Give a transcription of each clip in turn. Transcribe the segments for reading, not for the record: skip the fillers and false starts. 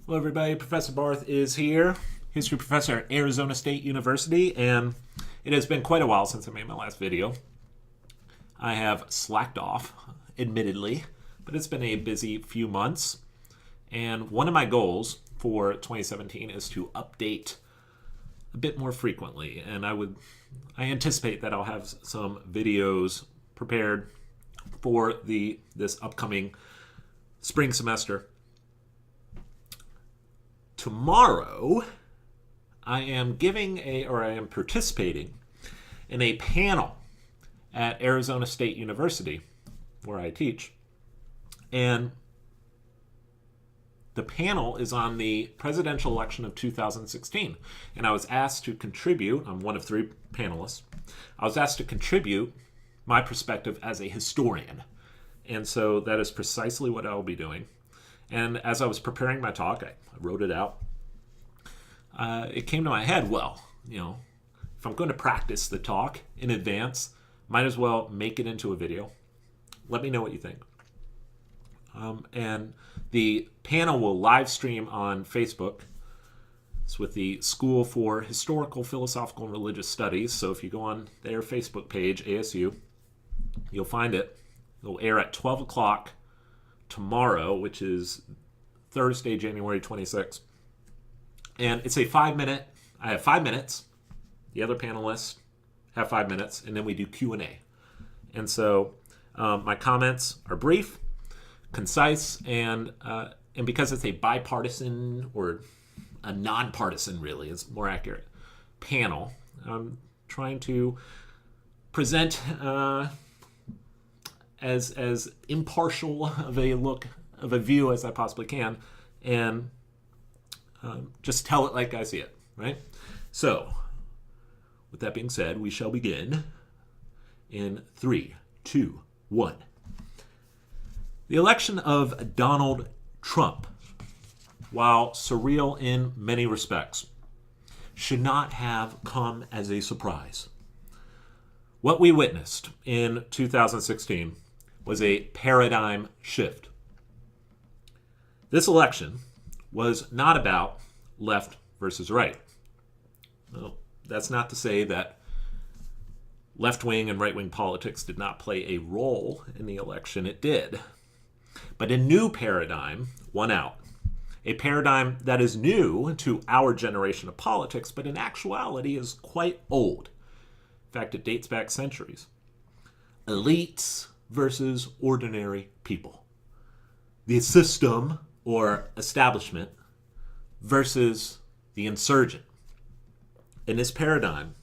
Hello everybody, Professor Barth is here, history professor at Arizona State University, and it has been quite a while since I made my last video. I have slacked off, admittedly, but it's been a busy few months, and one of my goals for 2017 is to update a bit more frequently, and I anticipate that I'll have some videos prepared for this upcoming spring semester. Tomorrow, I am participating in a panel at Arizona State University, where I teach. And the panel is on the presidential election of 2016. And I was asked to contribute, I'm one of three panelists, I was asked to contribute my perspective as a historian. And so that is precisely what I'll be doing. And as I was preparing my talk, I wrote it out. It came to my head, if I'm going to practice the talk in advance, might as well make it into a video. Let me know what you think. And the panel will live stream on Facebook. It's with the School for Historical, Philosophical, and Religious Studies. So if you go on their Facebook page, ASU, you'll find it. It'll air at 12 o'clock tomorrow, which is Thursday, January 26th. And it's a 5-minute, I have 5 minutes. The other panelists have 5 minutes, and then we do Q&A. And so my comments are brief, concise, and because it's a bipartisan, or a nonpartisan really, is more accurate, panel, I'm trying to present as impartial of a view as I possibly can, and just tell it like I see it, right? So, with that being said, we shall begin in 3, 2, 1. The election of Donald Trump, while surreal in many respects, should not have come as a surprise. What we witnessed in 2016 was a paradigm shift. This election was not about left versus right. Well, that's not to say that left-wing and right-wing politics did not play a role in the election. It did. But a new paradigm won out. A paradigm that is new to our generation of politics, but in actuality is quite old. In fact, it dates back centuries. Elites versus ordinary people. The system or establishment versus the insurgent. And this paradigm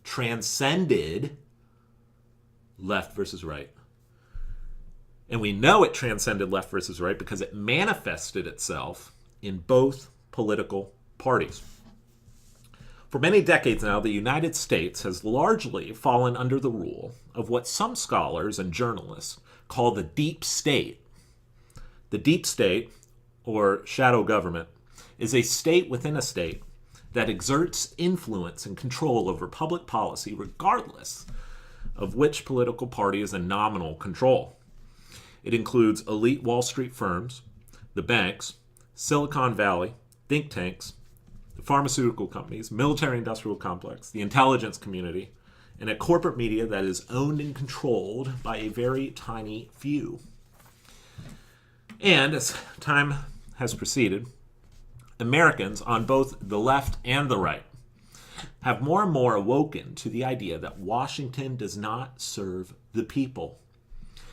transcended left versus right. And we know it transcended left versus right because it manifested itself in both political parties. For many decades now, the United States has largely fallen under the rule of what some scholars and journalists call the deep state. The deep state, or shadow government, is a state within a state that exerts influence and control over public policy regardless of which political party is in nominal control. It includes elite Wall Street firms, the banks, Silicon Valley, think tanks, the pharmaceutical companies, military-industrial complex, the intelligence community, and a corporate media that is owned and controlled by a very tiny few. And as time has proceeded, Americans on both the left and the right have more and more awoken to the idea that Washington does not serve the people,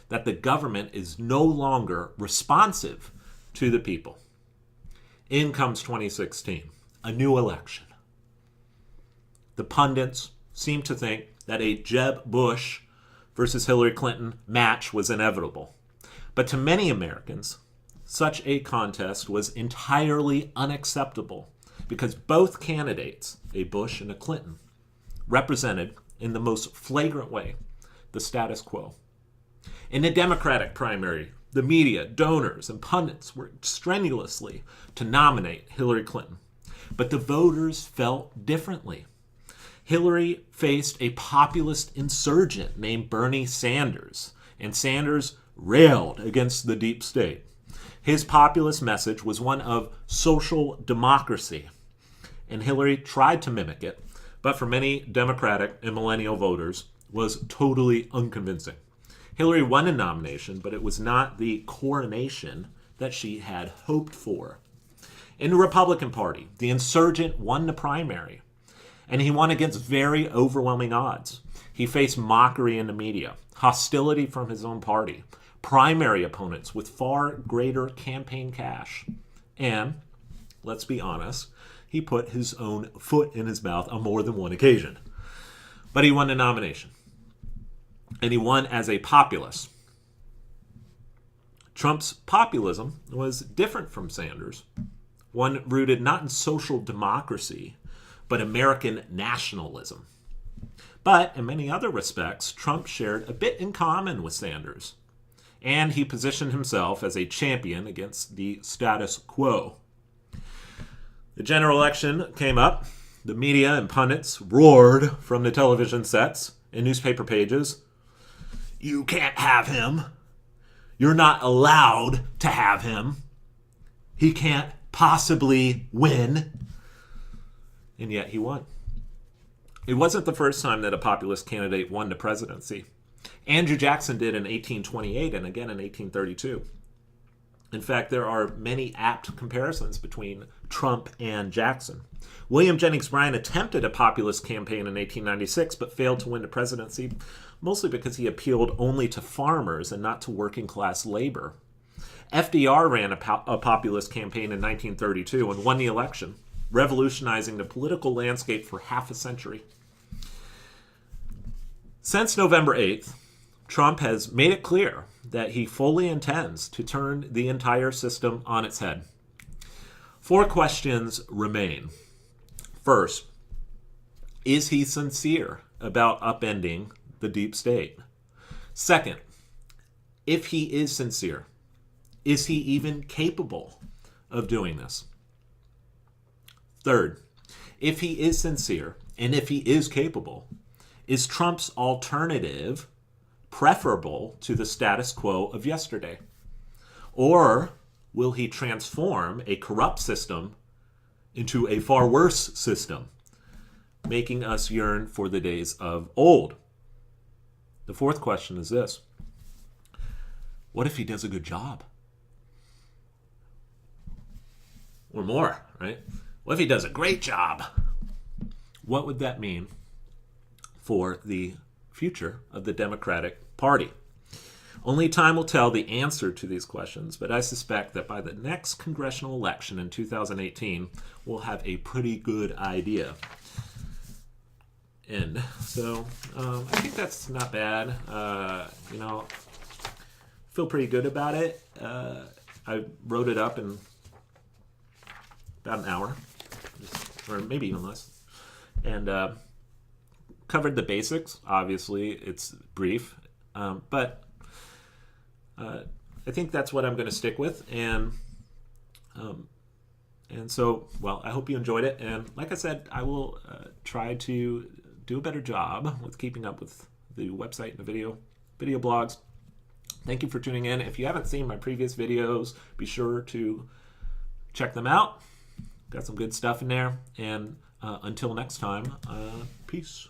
that the government is no longer responsive to the people. In comes 2016, a new election. The pundits seem to think that a Jeb Bush versus Hillary Clinton match was inevitable. But to many Americans, such a contest was entirely unacceptable because both candidates, a Bush and a Clinton, represented in the most flagrant way the status quo. In the Democratic primary, the media, donors, and pundits worked strenuously to nominate Hillary Clinton. But the voters felt differently. Hillary faced a populist insurgent named Bernie Sanders, and Sanders railed against the deep state. His populist message was one of social democracy, and Hillary tried to mimic it, but for many Democratic and millennial voters was totally unconvincing. Hillary won a nomination, but it was not the coronation that she had hoped for. In the Republican Party, the insurgent won the primary, and he won against very overwhelming odds. He faced mockery in the media, hostility from his own party, primary opponents with far greater campaign cash, and, let's be honest, he put his own foot in his mouth on more than one occasion. But he won the nomination, and he won as a populist. Trump's populism was different from Sanders, one rooted not in social democracy, but American nationalism. But in many other respects, Trump shared a bit in common with Sanders, and he positioned himself as a champion against the status quo. The general election came up. The media and pundits roared from the television sets and newspaper pages, "You can't have him. You're not allowed to have him. He can't possibly win." And yet he won. It wasn't the first time that a populist candidate won the presidency. Andrew Jackson did in 1828 and again in 1832. In fact, there are many apt comparisons between Trump and Jackson. William Jennings Bryan attempted a populist campaign in 1896 but failed to win the presidency, mostly because he appealed only to farmers and not to working class labor. FDR ran a populist campaign in 1932 and won the election, revolutionizing the political landscape for half a century. Since November 8th, Trump has made it clear that he fully intends to turn the entire system on its head. 4 questions remain. First, is he sincere about upending the deep state? Second, if he is sincere, is he even capable of doing this? Third, if he is sincere and if he is capable, is Trump's alternative preferable to the status quo of yesterday? Or will he transform a corrupt system into a far worse system, making us yearn for the days of old? The 4th question is this: what if he does a good job? Or more, right? What if he does a great job? What would that mean for the future of the Democratic Party? Only time will tell the answer to these questions, but I suspect that by the next congressional election in 2018, we'll have a pretty good idea. And so I think that's not bad. Feel pretty good about it. I wrote it up in about an hour, or maybe even less, and covered the basics. Obviously, it's brief, but I think that's what I'm going to stick with. And so, well, I hope you enjoyed it. And like I said, I will try to do a better job with keeping up with the website and the video blogs. Thank you for tuning in. If you haven't seen my previous videos, be sure to check them out. Got some good stuff in there. And until next time, peace.